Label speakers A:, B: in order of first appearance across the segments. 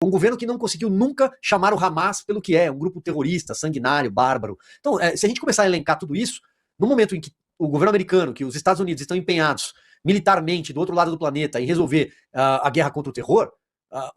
A: Um governo que não conseguiu nunca chamar o Hamas pelo que é, um grupo terrorista, sanguinário, bárbaro. Então, se a gente começar a elencar tudo isso, no momento em que o governo americano, que os Estados Unidos estão empenhados militarmente do outro lado do planeta em resolver a guerra contra o terror,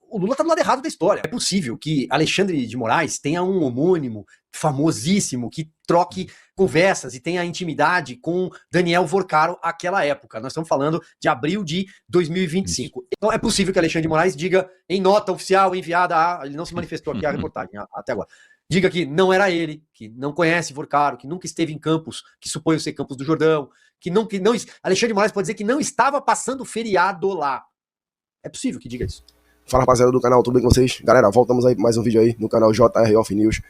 A: o Lula está do lado errado da história. É possível que Alexandre de Moraes tenha um homônimo famosíssimo que troque conversas e tenha intimidade com Daniel Vorcaro àquela época. Nós estamos falando de abril de 2025. Então é possível que Alexandre de Moraes diga em nota oficial enviada ele não se manifestou aqui a reportagem até agora, diga que não era ele, que não conhece Vorcaro, que nunca esteve em campos que suponham ser Campos do Jordão, que não Alexandre de Moraes pode dizer que não estava passando feriado lá. É possível que diga isso.
B: Fala, rapaziada do canal, tudo bem com vocês? Galera, voltamos aí mais um vídeo aí no canal JR Off News.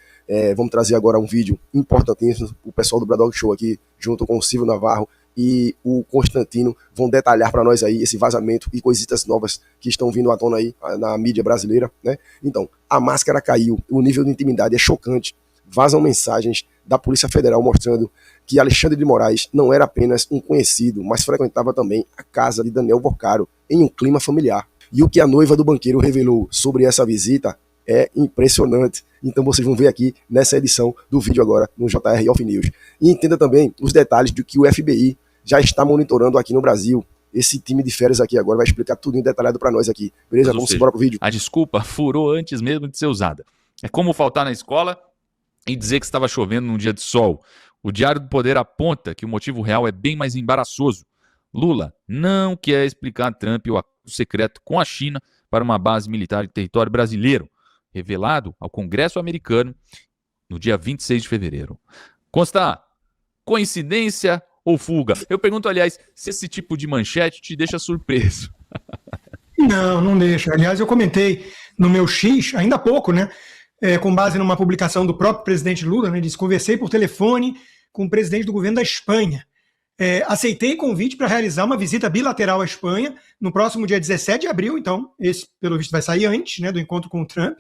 B: Vamos trazer agora um vídeo importantíssimo. O pessoal do Bradog Show aqui, junto com o Silvio Navarro e o Constantino, vão detalhar para nós aí esse vazamento e coisitas novas que estão vindo à tona aí na mídia brasileira, né? Então, a máscara caiu, o nível de intimidade é chocante. Vazam mensagens da Polícia Federal mostrando que Alexandre de Moraes não era apenas um conhecido, mas frequentava também a casa de Daniel Vorcaro em um clima familiar. E o que a noiva do banqueiro revelou sobre essa visita é impressionante. Então vocês vão ver aqui nessa edição do vídeo agora no JR Off News. E entenda também os detalhes de que o FBI já está monitorando aqui no Brasil. Esse time de férias aqui agora vai explicar tudo detalhado para nós aqui. Beleza? Vamos embora pro vídeo.
C: A desculpa furou antes mesmo de ser usada. É como faltar na escola e dizer que estava chovendo num dia de sol. O Diário do Poder aponta que o motivo real é bem mais embaraçoso. Lula não quer explicar a Trump o acordo secreto com a China para uma base militar em território brasileiro, revelado ao Congresso americano no dia 26 de fevereiro. Consta, coincidência ou fuga? Eu pergunto, aliás, se esse tipo de manchete te deixa surpreso.
D: Não deixa. Aliás, eu comentei no meu X, ainda há pouco, né? Com base numa publicação do próprio presidente Lula, né? Disse: conversei por telefone com o presidente do governo da Espanha. Aceitei convite para realizar uma visita bilateral à Espanha no próximo dia 17 de abril, então esse, pelo visto, vai sair antes, né, do encontro com o Trump,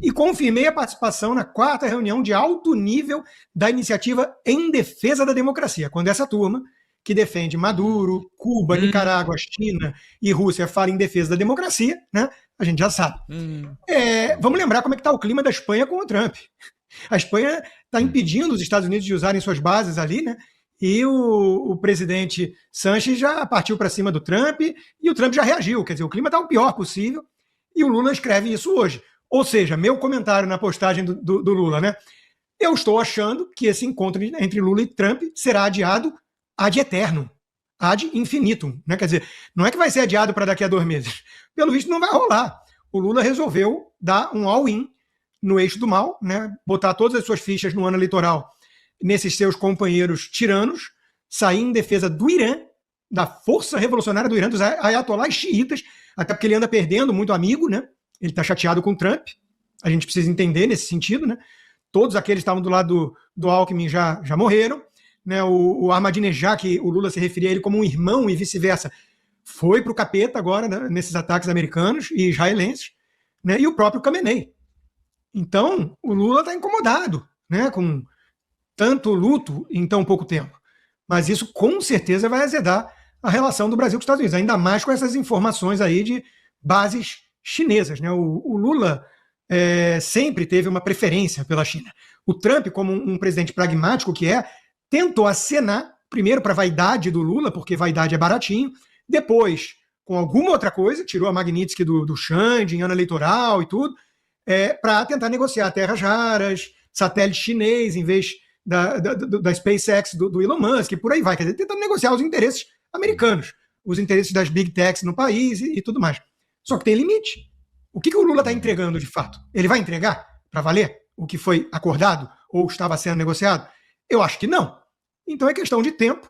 D: e confirmei a participação na 4ª reunião de alto nível da iniciativa em defesa da democracia, quando essa turma, que defende Maduro, Cuba, Nicarágua, China e Rússia, fala em defesa da democracia, né, a gente já sabe. Vamos lembrar como é que está o clima da Espanha com o Trump. A Espanha está impedindo os Estados Unidos de usarem suas bases ali, né? E o presidente Sánchez já partiu para cima do Trump e o Trump já reagiu. Quer dizer, o clima está o pior possível e o Lula escreve isso hoje. Ou seja, meu comentário na postagem do Lula, né? Eu estou achando que esse encontro entre Lula e Trump será adiado ad eterno, ad infinitum, né? Quer dizer, não é que vai ser adiado para daqui a 2 meses. Pelo visto, não vai rolar. O Lula resolveu dar um all-in no eixo do mal, né? Botar todas as suas fichas no ano eleitoral nesses seus companheiros tiranos, sair em defesa do Irã, da força revolucionária do Irã, dos ayatolás xiitas, até porque ele anda perdendo muito amigo, né? Ele está chateado com o Trump, a gente precisa entender nesse sentido, né? Todos aqueles que estavam do lado do Alckmin já morreram, né? O Ahmadinejad, que o Lula se referia a ele como um irmão e vice-versa, foi para o capeta agora, né, nesses ataques americanos e israelenses, né? E o próprio Khamenei. Então, o Lula está incomodado, né, com tanto luto em tão pouco tempo. Mas isso com certeza vai azedar a relação do Brasil com os Estados Unidos, ainda mais com essas informações aí de bases chinesas, né? O Lula sempre teve uma preferência pela China. O Trump, como um presidente pragmático que tentou acenar, primeiro para a vaidade do Lula, porque vaidade é baratinho, depois, com alguma outra coisa, tirou a Magnitsky do Xande em ano eleitoral e tudo, para tentar negociar terras raras, satélite chinês, em vez da SpaceX do Elon Musk, e por aí vai, quer dizer, tentando negociar os interesses americanos, os interesses das big techs no país e tudo mais. Só que tem limite. O que o Lula está entregando de fato? Ele vai entregar para valer o que foi acordado ou estava sendo negociado? Eu acho que não. Então é questão de tempo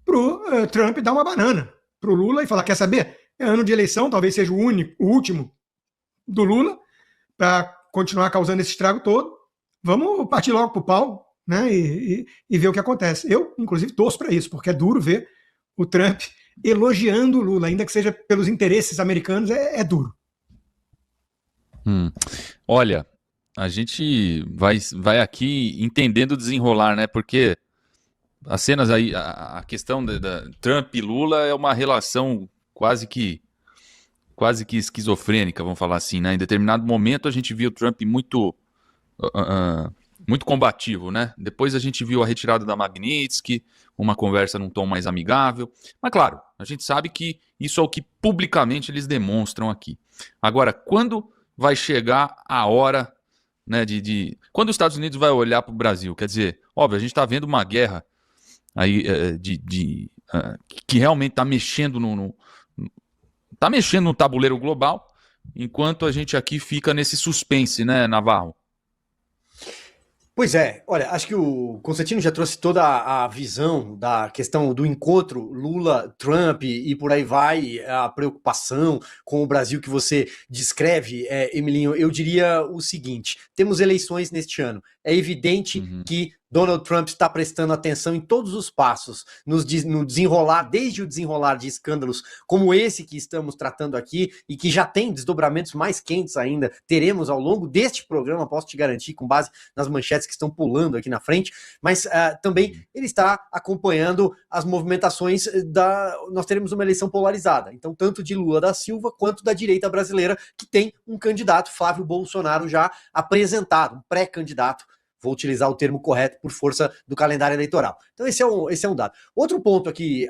D: para o Trump dar uma banana para o Lula e falar: quer saber? É ano de eleição, talvez seja o último do Lula, para continuar causando esse estrago todo. Vamos partir logo para o pau, né, e ver o que acontece. Eu, inclusive, torço para isso, porque é duro ver o Trump elogiando o Lula, ainda que seja pelos interesses americanos, é duro.
C: Olha, a gente vai aqui entendendo o desenrolar, né? Porque as cenas aí, a questão da Trump e Lula é uma relação quase que quase que esquizofrênica, vamos falar assim, né? Em determinado momento a gente viu o Trump muito combativo, né? Depois a gente viu a retirada da Magnitsky, uma conversa num tom mais amigável. Mas claro, a gente sabe que isso é o que publicamente eles demonstram aqui. Agora, quando vai chegar a hora, né, quando os Estados Unidos vai olhar para o Brasil? Quer dizer, óbvio, a gente está vendo uma guerra aí que realmente está mexendo tá mexendo no tabuleiro global, enquanto a gente aqui fica nesse suspense, né, Navarro?
A: Pois é, olha, acho que o Constantino já trouxe toda a visão da questão do encontro Lula-Trump e por aí vai, a preocupação com o Brasil que você descreve, Emilinho. Eu diria o seguinte: temos eleições neste ano. É evidente que Donald Trump está prestando atenção em todos os passos, no desenrolar, desde o desenrolar de escândalos como esse que estamos tratando aqui e que já tem desdobramentos mais quentes ainda, teremos ao longo deste programa, posso te garantir, com base nas manchetes que estão pulando aqui na frente, mas também ele está acompanhando as movimentações nós teremos uma eleição polarizada, então tanto de Lula da Silva quanto da direita brasileira, que tem um candidato, Flávio Bolsonaro, já apresentado, um pré-candidato. Vou utilizar o termo correto por força do calendário eleitoral. Então esse é um dado. Outro ponto aqui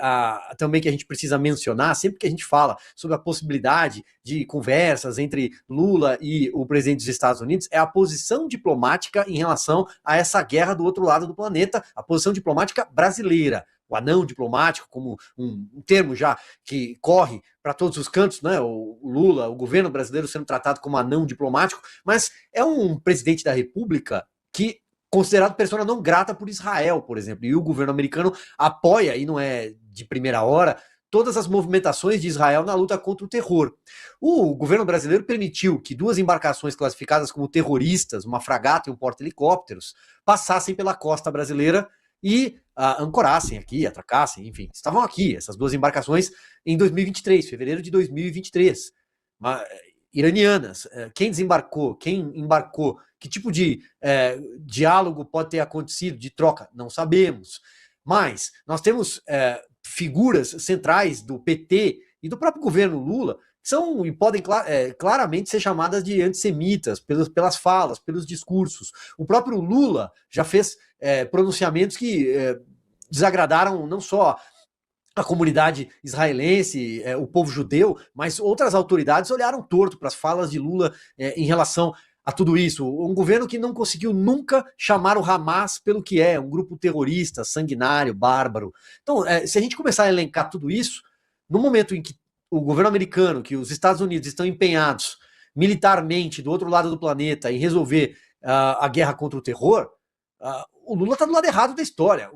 A: também que a gente precisa mencionar, sempre que a gente fala sobre a possibilidade de conversas entre Lula e o presidente dos Estados Unidos, é a posição diplomática em relação a essa guerra do outro lado do planeta, a posição diplomática brasileira. O anão diplomático, como um termo já que corre para todos os cantos, né? O Lula, o governo brasileiro sendo tratado como anão diplomático, mas é um presidente da República que considerado persona não grata por Israel, por exemplo, e o governo americano apoia, e não é de primeira hora, todas as movimentações de Israel na luta contra o terror. O governo brasileiro permitiu que 2 embarcações classificadas como terroristas, uma fragata e um porta-helicópteros, passassem pela costa brasileira e ancorassem aqui, atracassem, enfim, estavam aqui, essas 2 embarcações, em 2023, fevereiro de 2023. Iranianas, quem desembarcou, quem embarcou, que tipo de diálogo pode ter acontecido, de troca, não sabemos. Mas nós temos figuras centrais do PT e do próprio governo Lula que são e podem claramente ser chamadas de antissemitas pelas falas, pelos discursos. O próprio Lula já fez pronunciamentos que desagradaram não só a comunidade israelense, o povo judeu, mas outras autoridades olharam torto para as falas de Lula em relação a tudo isso. Um governo que não conseguiu nunca chamar o Hamas pelo que é, um grupo terrorista, sanguinário, bárbaro. Então, se a gente começar a elencar tudo isso, no momento em que o governo americano, que os Estados Unidos estão empenhados militarmente do outro lado do planeta em resolver a guerra contra o terror, o Lula está do lado errado da história.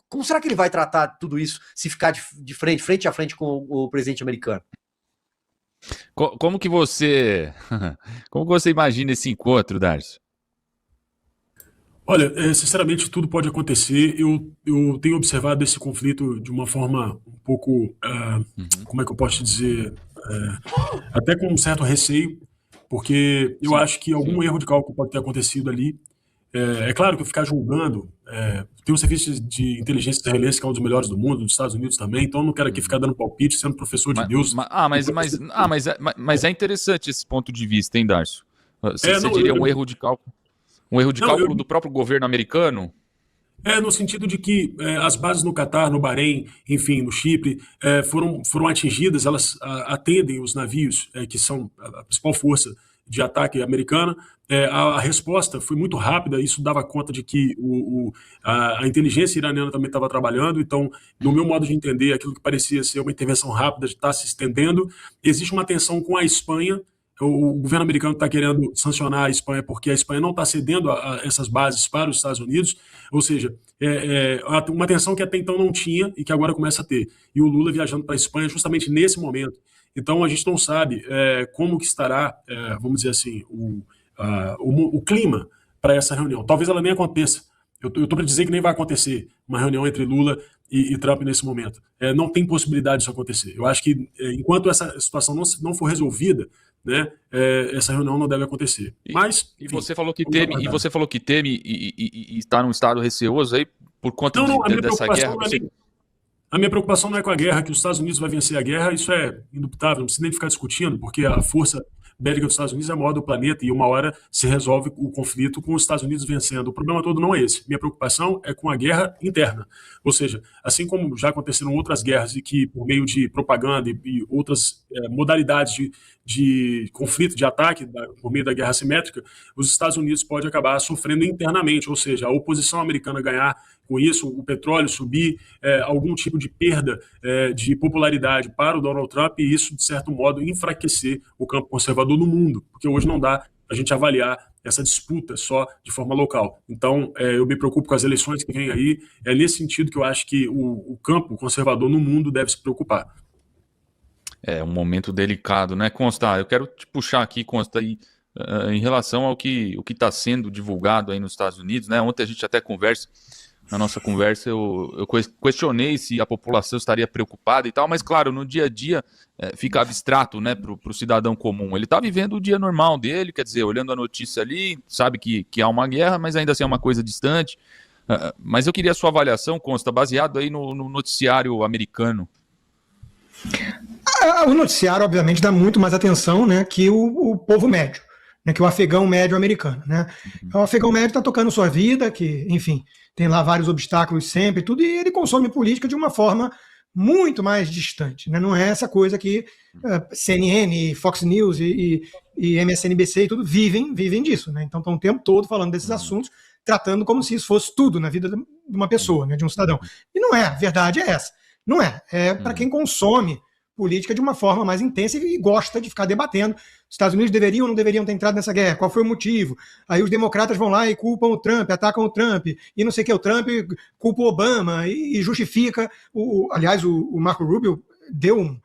A: Como será que ele vai tratar tudo isso se ficar de frente a frente com o presidente americano?
C: Como que você imagina esse encontro, Darcio?
E: Olha, sinceramente, tudo pode acontecer. Eu tenho observado esse conflito de uma forma um pouco, como é que eu posso dizer, até com um certo receio, porque eu acho que algum erro de cálculo pode ter acontecido ali. É claro que eu ficar julgando, tem um serviço de inteligência israelense que é um dos melhores do mundo, dos Estados Unidos também, então eu não quero aqui ficar dando palpite, sendo professor de Deus.
C: Mas é interessante esse ponto de vista, hein, Darcio? Você diria um erro de cálculo? Um erro de cálculo do próprio governo americano?
E: No sentido de que as bases no Catar, no Bahrein, enfim, no Chipre, foram atingidas, elas atendem os navios, que são a principal força de ataque americana. A resposta foi muito rápida, isso dava conta de que a inteligência iraniana também estava trabalhando, então, no meu modo de entender, aquilo que parecia ser uma intervenção rápida está se estendendo. Existe uma tensão com a Espanha. O governo americano está querendo sancionar a Espanha porque a Espanha não está cedendo a essas bases para os Estados Unidos, ou seja, uma tensão que até então não tinha e que agora começa a ter. E o Lula viajando para a Espanha justamente nesse momento. Então a gente não sabe como que estará, vamos dizer assim, o clima para essa reunião. Talvez ela nem aconteça. Eu estou para dizer que nem vai acontecer uma reunião entre Lula e Trump nesse momento. Não tem possibilidade disso acontecer. Eu acho que enquanto essa situação não for resolvida, né, essa reunião não deve acontecer. Mas enfim,
C: você falou que teme e está num estado receoso aí por conta dessa guerra.
E: A minha preocupação não é com a guerra, que os Estados Unidos vai vencer a guerra, isso é indubitável, não precisa nem ficar discutindo, porque a força bélica dos Estados Unidos é a maior do planeta e uma hora se resolve o conflito com os Estados Unidos vencendo. O problema todo não é esse. Minha preocupação é com a guerra interna. Ou seja, assim como já aconteceram outras guerras e que por meio de propaganda e outras modalidades de conflito, de ataque, por meio da guerra assimétrica, os Estados Unidos podem acabar sofrendo internamente, ou seja, a oposição americana ganhar com isso, o petróleo subir, algum tipo de perda de popularidade para o Donald Trump e isso, de certo modo, enfraquecer o campo conservador no mundo, porque hoje não dá a gente avaliar essa disputa só de forma local. Então, eu me preocupo com as eleições que vêm aí, é nesse sentido que eu acho que o campo conservador no mundo deve se preocupar.
C: É um momento delicado, né, Consta? Eu quero te puxar aqui, Consta, aí, em relação ao que está sendo divulgado aí nos Estados Unidos, né? Ontem a gente até na nossa conversa, eu questionei se a população estaria preocupada e tal, mas claro, no dia a dia fica abstrato, né, para o cidadão comum. Ele está vivendo o dia normal dele, quer dizer, olhando a notícia ali, sabe que há uma guerra, mas ainda assim é uma coisa distante. Mas eu queria a sua avaliação, Consta, baseado aí no noticiário americano.
D: O noticiário, obviamente, dá muito mais atenção, né, que o povo médio, né, que o afegão médio americano. Né? O afegão médio está tocando sua vida, que, enfim, tem lá vários obstáculos sempre, tudo, e ele consome política de uma forma muito mais distante. Né? Não é essa coisa que CNN, Fox News e MSNBC e tudo vivem disso. Né? Então estão o tempo todo falando desses assuntos, tratando como se isso fosse tudo na vida de uma pessoa, né, de um cidadão. E não é, a verdade é essa. Não é. É para quem consome política de uma forma mais intensa e gosta de ficar debatendo. Os Estados Unidos deveriam ou não deveriam ter entrado nessa guerra? Qual foi o motivo? Aí os democratas vão lá e culpam o Trump, atacam o Trump, e não sei o que, o Trump culpa o Obama e justifica. Aliás, o Marco Rubio deu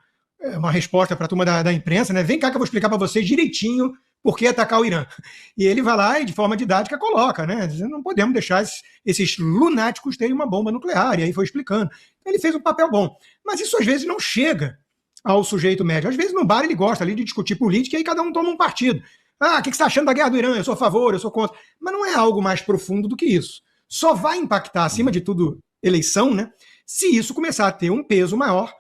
D: uma resposta para a turma da imprensa, né? Vem cá que eu vou explicar para vocês direitinho por que atacar o Irã. E ele vai lá e, de forma didática, coloca, né? Não podemos deixar esses lunáticos terem uma bomba nuclear. E aí foi explicando. Ele fez um papel bom. Mas isso, às vezes, não chega ao sujeito médio. Às vezes, no bar, ele gosta ali de discutir política e aí cada um toma um partido. O que você está achando da guerra do Irã? Eu sou a favor, eu sou contra. Mas não é algo mais profundo do que isso. Só vai impactar, acima de tudo, eleição, né? Se isso começar a ter um peso maior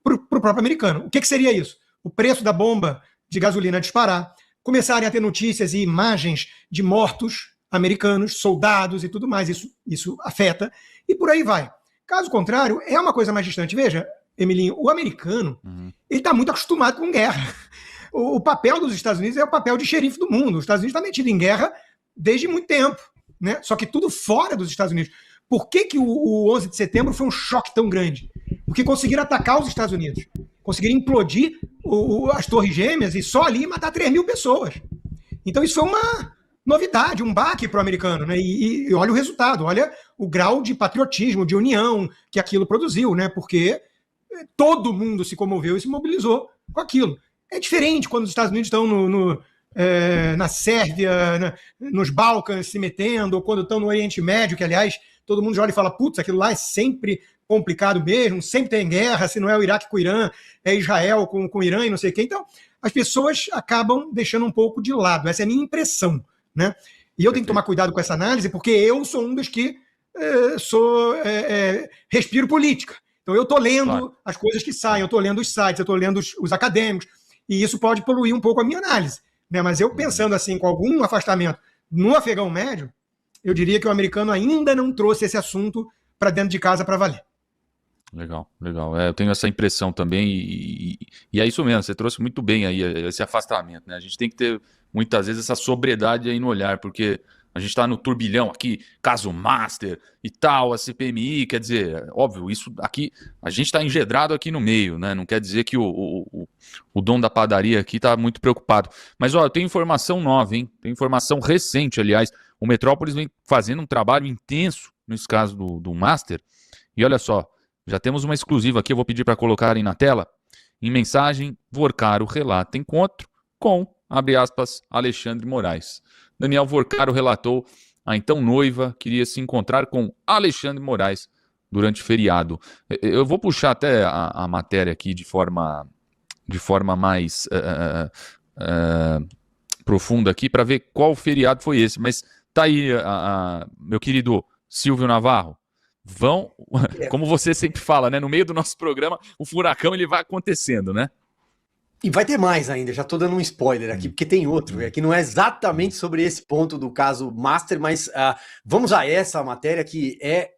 D: para o próprio americano. O que seria isso? O preço da bomba de gasolina disparar, começarem a ter notícias e imagens de mortos americanos, soldados e tudo mais. Isso afeta. E por aí vai. Caso contrário, é uma coisa mais distante. Veja, Emilinho, o americano ele está muito acostumado com guerra. O papel dos Estados Unidos é o papel de xerife do mundo. Os Estados Unidos está metido em guerra desde muito tempo. Né? Só que tudo fora dos Estados Unidos. Por que o 11 de setembro foi um choque tão grande? Porque conseguiram atacar os Estados Unidos. Conseguiram implodir as Torres Gêmeas e só ali matar 3 mil pessoas. Então isso foi uma novidade, um baque para o americano. Né? E olha o resultado, olha o grau de patriotismo, de união que aquilo produziu, né? Porque todo mundo se comoveu e se mobilizou com aquilo. É diferente quando os Estados Unidos estão na Sérvia, nos Balcãs se metendo, ou quando estão no Oriente Médio, que, aliás, todo mundo já olha e fala, putz, aquilo lá é sempre complicado mesmo, sempre tem guerra, se não é o Iraque com o Irã, é Israel com o Irã e não sei o quê. Então, as pessoas acabam deixando um pouco de lado. Essa é a minha impressão. Né? E eu tenho que tomar cuidado com essa análise, porque eu sou um dos que respiro política. Então eu estou lendo as coisas que saem, eu estou lendo os sites, eu estou lendo os acadêmicos, e isso pode poluir um pouco a minha análise. Né? Mas eu pensando assim, com algum afastamento no afegão médio, eu diria que o americano ainda não trouxe esse assunto para dentro de casa para valer.
C: Legal. Eu tenho essa impressão também, e é isso mesmo, você trouxe muito bem aí esse afastamento. Né? A gente tem que ter, muitas vezes, essa sobriedade aí no olhar, porque a gente está no turbilhão aqui, caso Master e tal, a CPMI, quer dizer, óbvio, isso aqui, a gente está engedrado aqui no meio, né? Não quer dizer que o dono da padaria aqui está muito preocupado. Mas, ó, eu tenho informação nova, hein? Tem informação recente, aliás. O Metrópolis vem fazendo um trabalho intenso nesse caso do Master. E olha só, já temos uma exclusiva aqui, eu vou pedir para colocarem na tela. Em mensagem, Vorcaro relata encontro com, abre aspas, Alexandre Moraes. Daniel Vorcaro relatou a então noiva queria se encontrar com Alexandre Moraes durante o feriado. Eu vou puxar até a matéria aqui de forma mais profunda aqui para ver qual feriado foi esse. Mas tá aí, meu querido Silvio Navarro. vão, como você sempre fala, né? No meio do nosso programa, o furacão ele vai acontecendo, né?
A: E vai ter mais ainda, já tô dando um spoiler aqui, porque tem outro, que não é exatamente sobre esse ponto do caso Master, mas vamos a essa matéria que é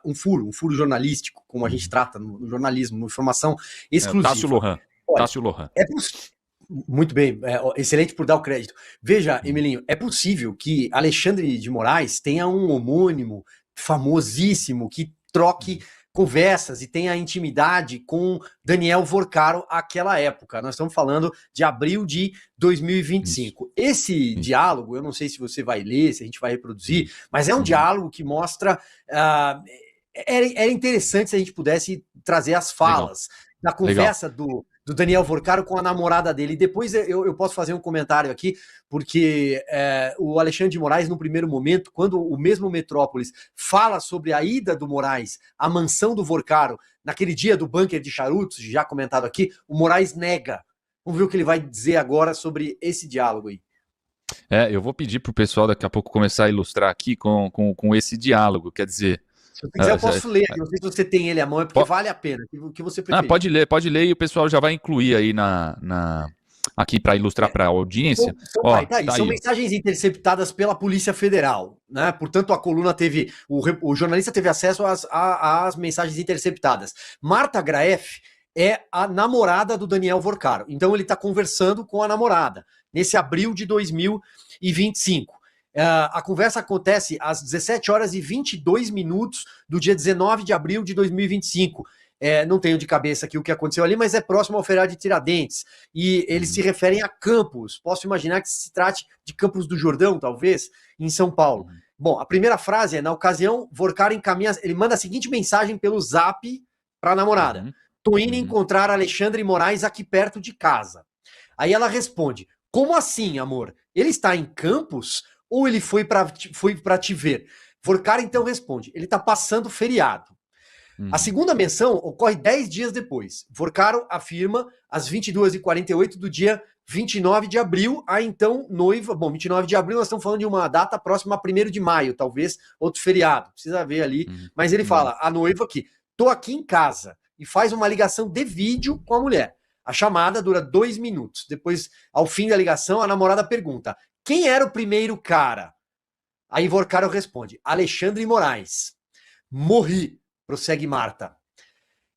A: um furo jornalístico, como a gente trata no jornalismo, no informação exclusiva.
C: Tássio Lohan.
A: Muito bem, excelente por dar o crédito. Veja, Emilinho, é possível que Alexandre de Moraes tenha um homônimo famosíssimo que troque conversas e tenha intimidade com Daniel Vorcaro àquela época. Nós estamos falando de abril de 2025. Esse diálogo, eu não sei se você vai ler, se a gente vai reproduzir, mas é um diálogo que mostra... era interessante se a gente pudesse trazer as falas da conversa do Daniel Vorcaro com a namorada dele. Depois eu posso fazer um comentário aqui, porque o Alexandre de Moraes, no primeiro momento, quando o mesmo Metrópolis fala sobre a ida do Moraes à mansão do Vorcaro, naquele dia do bunker de charutos, já comentado aqui, o Moraes nega. Vamos ver o que ele vai dizer agora sobre esse diálogo aí.
C: Eu vou pedir para o pessoal daqui a pouco começar a ilustrar aqui com esse diálogo, quer dizer...
A: Se você quiser, eu posso ler. Não sei se você tem ele à mão, é porque vale a pena. O que você preferir.
C: Pode ler e o pessoal já vai incluir aí aqui para ilustrar para a audiência.
A: São mensagens interceptadas pela Polícia Federal, né? Portanto, a coluna teve... O jornalista teve acesso às mensagens interceptadas. Marta Graeff é a namorada do Daniel Vorcaro. Então, ele está conversando com a namorada, nesse abril de 2025. A conversa acontece às 17 horas e 22 minutos do dia 19 de abril de 2025. Não tenho de cabeça aqui o que aconteceu ali, mas é próximo ao feriado de Tiradentes. E eles se referem a Campos. Posso imaginar que se trate de Campos do Jordão, talvez, em São Paulo. Bom, a primeira frase é, na ocasião, Vorcaro encaminha... Ele manda a seguinte mensagem pelo Zap para a namorada. Tô indo encontrar Alexandre Moraes aqui perto de casa. Aí ela responde, como assim, amor? Ele está em Campos... ou ele foi para te ver? Vorcaro então responde, ele está passando feriado. A segunda menção ocorre 10 dias depois. Vorcaro afirma, às 22h48 do dia 29 de abril, a então noiva... Bom, 29 de abril nós estamos falando de uma data próxima a 1º de maio, talvez outro feriado, precisa ver ali. Mas ele fala, a noiva aqui, tô aqui em casa, e faz uma ligação de vídeo com a mulher. A chamada dura 2 minutos. Depois, ao fim da ligação, a namorada pergunta, quem era o primeiro cara? Aí Vorcaro responde, Alexandre Moraes. Morri, prossegue Marta.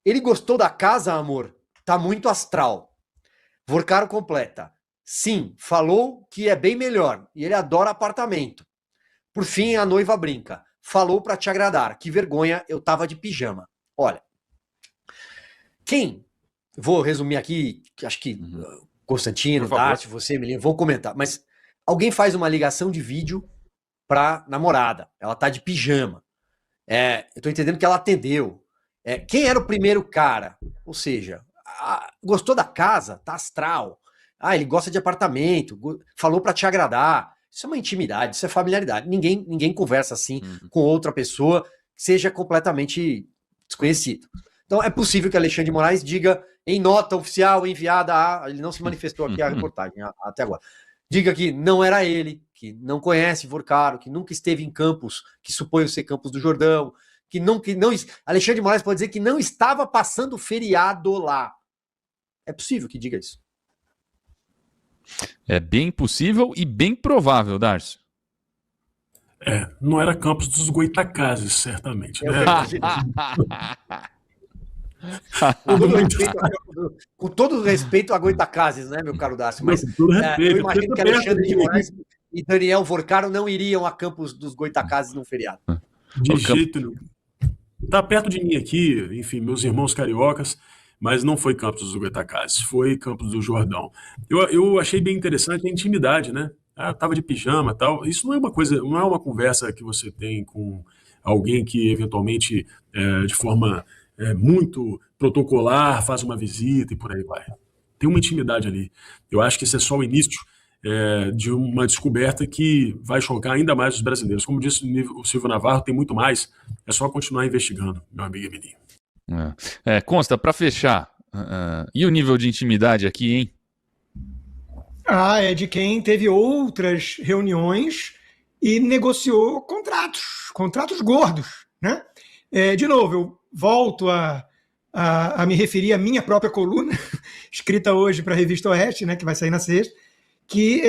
A: Ele gostou da casa, amor? Tá muito astral. Vorcaro completa. Sim, falou que é bem melhor e ele adora apartamento. Por fim, a noiva brinca. Falou pra te agradar. Que vergonha, eu tava de pijama. Olha, vou resumir aqui, acho que Constantino, Dart, você, Emilinho, vão comentar, mas... Alguém faz uma ligação de vídeo pra namorada. Ela tá de pijama. Eu tô entendendo que ela atendeu. Quem era o primeiro cara? Ou seja, gostou da casa? Tá astral. Ele gosta de apartamento. Falou pra te agradar. Isso é uma intimidade, isso é familiaridade. Ninguém conversa assim com outra pessoa que seja completamente desconhecido. Então é possível que Alexandre de Moraes diga em nota oficial enviada ele não se manifestou aqui a reportagem até agora. Diga que não era ele, que não conhece Vorcaro, que nunca esteve em Campos, que supõe ser Campos do Jordão, que não... Alexandre de Moraes pode dizer que não estava passando feriado lá. É possível que diga isso.
C: É bem possível e bem provável, Darcio.
E: Não era Campos dos Goitacazes, certamente. Né?
A: Com todo respeito a Goitacazes, né, meu caro Dácio? Mas eu imagino que Alexandre de Moraes e Daniel Vorcaro não iriam a Campos dos Goitacazes no feriado.
E: De jeito nenhum. Tá perto de mim aqui, enfim, meus irmãos cariocas, mas não foi Campos dos Goitacazes, foi Campos do Jordão. Eu achei bem interessante a intimidade, né? Tava de pijama e tal. Isso não é uma coisa, não é uma conversa que você tem com alguém que eventualmente, de forma muito protocolar, faz uma visita e por aí vai. Tem uma intimidade ali. Eu acho que esse é só o início de uma descoberta que vai chocar ainda mais os brasileiros. Como disse o Silvio Navarro, tem muito mais. É só continuar investigando, meu amigo Emilinho.
C: Consta, para fechar, e o nível de intimidade aqui, hein?
D: É de quem teve outras reuniões e negociou contratos gordos, né? De novo, eu volto a me referir à minha própria coluna, escrita hoje para a Revista Oeste, né, que vai sair na sexta, que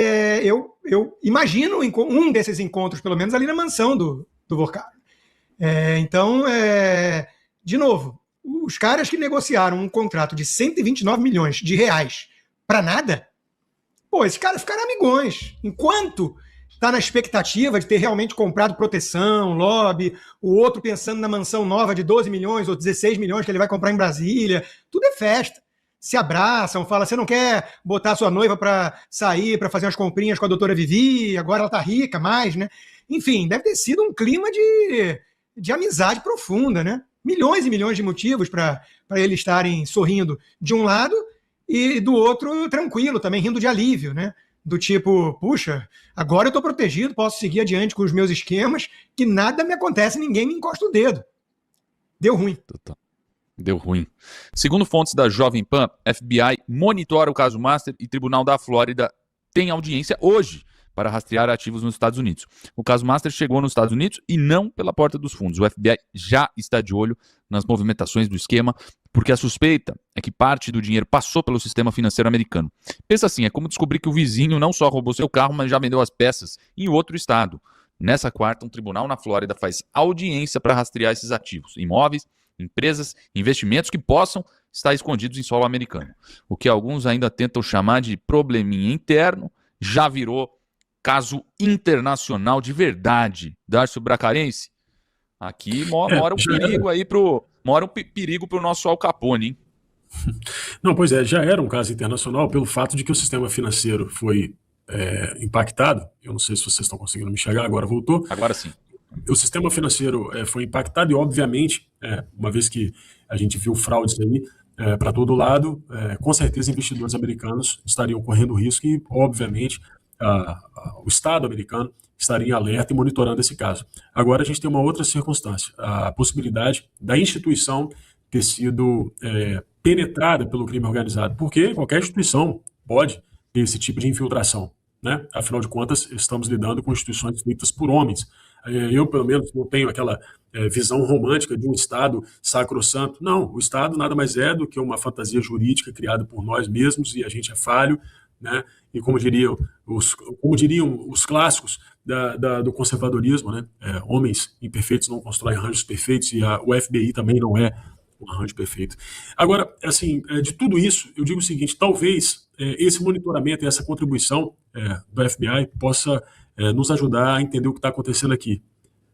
D: eu imagino um desses encontros, pelo menos, ali na mansão do Vorkapel. Então, de novo, os caras que negociaram um contrato de 129 milhões de reais para nada, esses caras ficaram amigões. Enquanto está na expectativa de ter realmente comprado proteção, lobby, o outro pensando na mansão nova de 12 milhões ou 16 milhões que ele vai comprar em Brasília, tudo é festa. Se abraçam, falam, você não quer botar sua noiva para sair, para fazer umas comprinhas com a doutora Vivi, agora ela tá rica mais, né? Enfim, deve ter sido um clima de amizade profunda, né? Milhões e milhões de motivos para eles estarem sorrindo de um lado e do outro tranquilo, também rindo de alívio, né? Do tipo, puxa, agora eu estou protegido, posso seguir adiante com os meus esquemas, que nada me acontece, ninguém me encosta o dedo. Deu ruim.
C: Deu ruim. Segundo fontes da Jovem Pan, FBI monitora o caso Master e Tribunal da Flórida tem audiência hoje para rastrear ativos nos Estados Unidos. O caso Master chegou nos Estados Unidos e não pela porta dos fundos. O FBI já está de olho nas movimentações do esquema, porque a suspeita é que parte do dinheiro passou pelo sistema financeiro americano. Pensa assim, é como descobrir que o vizinho não só roubou seu carro, mas já vendeu as peças em outro estado. Nessa quarta, um tribunal na Flórida faz audiência para rastrear esses ativos, imóveis, empresas, investimentos que possam estar escondidos em solo americano. O que alguns ainda tentam chamar de probleminha interno, já virou caso internacional de verdade. Darcio Bracarense, aqui mora um perigo aí pro nosso Al Capone, hein?
E: Não, pois já era um caso internacional pelo fato de que o sistema financeiro foi impactado. Eu não sei se vocês estão conseguindo me enxergar, agora voltou.
C: Agora sim.
E: O sistema financeiro foi impactado e, obviamente, uma vez que a gente viu fraudes aí para todo lado, com certeza investidores americanos estariam correndo risco e, obviamente, o Estado americano estaria em alerta e monitorando esse caso. Agora a gente tem uma outra circunstância, a possibilidade da instituição ter sido penetrada pelo crime organizado, porque qualquer instituição pode ter esse tipo de infiltração, né? Afinal de contas, estamos lidando com instituições feitas por homens. Eu, pelo menos, não tenho aquela visão romântica de um Estado sacrossanto. Não, o Estado nada mais é do que uma fantasia jurídica criada por nós mesmos e a gente é falho, né? E como diriam os clássicos do conservadorismo, né? Homens imperfeitos não constroem arranjos perfeitos e o FBI também não é um arranjo perfeito. Agora, assim, de tudo isso, eu digo o seguinte, talvez esse monitoramento e essa contribuição do FBI possa nos ajudar a entender o que está acontecendo aqui.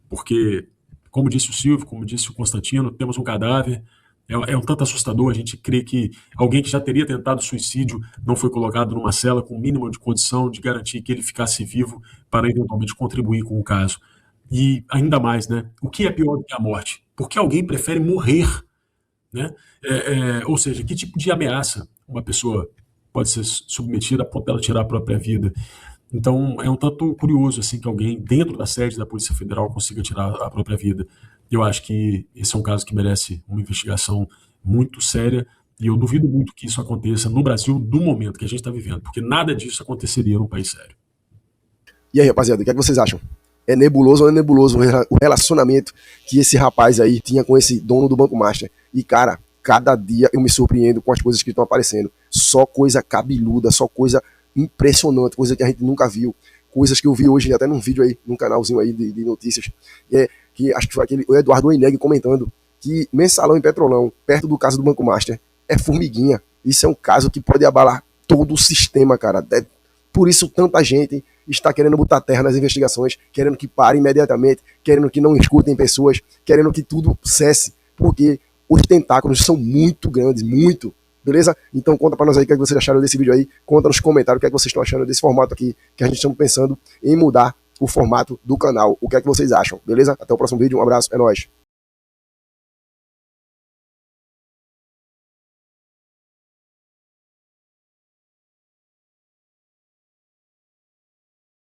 E: Porque, como disse o Silvio, como disse o Constantino, temos um cadáver, é um tanto assustador a gente crer que alguém que já teria tentado suicídio não foi colocado numa cela com o mínimo de condição de garantir que ele ficasse vivo para eventualmente contribuir com o caso. E ainda mais, né? O que é pior do que a morte? Porque alguém prefere morrer, né? Ou seja, que tipo de ameaça uma pessoa pode ser submetida a ponto dela tirar a própria vida? Então, é um tanto curioso assim, que alguém dentro da sede da Polícia Federal consiga tirar a própria vida. Eu acho que esse é um caso que merece uma investigação muito séria e eu duvido muito que isso aconteça no Brasil no momento que a gente está vivendo, porque nada disso aconteceria num país sério.
B: E aí, rapaziada, o que é que vocês acham? É nebuloso ou não é nebuloso o relacionamento que esse rapaz aí tinha com esse dono do Banco Master? E, cara, cada dia eu me surpreendo com as coisas que estão aparecendo. Só coisa cabeluda, só coisa impressionante, coisa que a gente nunca viu. Coisas que eu vi hoje até num vídeo aí, num canalzinho aí de notícias. Que acho que foi o Eduardo Oineg comentando que mensalão em Petrolão, perto do caso do Banco Master, é formiguinha. Isso é um caso que pode abalar todo o sistema, cara. Por isso tanta gente está querendo botar terra nas investigações, querendo que pare imediatamente, querendo que não escutem pessoas, querendo que tudo cesse, porque os tentáculos são muito grandes, muito. Beleza? Então conta pra nós aí o que vocês acharam desse vídeo aí, conta nos comentários o que vocês estão achando desse formato aqui, que a gente está pensando em mudar o formato do canal. O que é que vocês acham? Beleza? Até o próximo vídeo, um abraço, é nóis.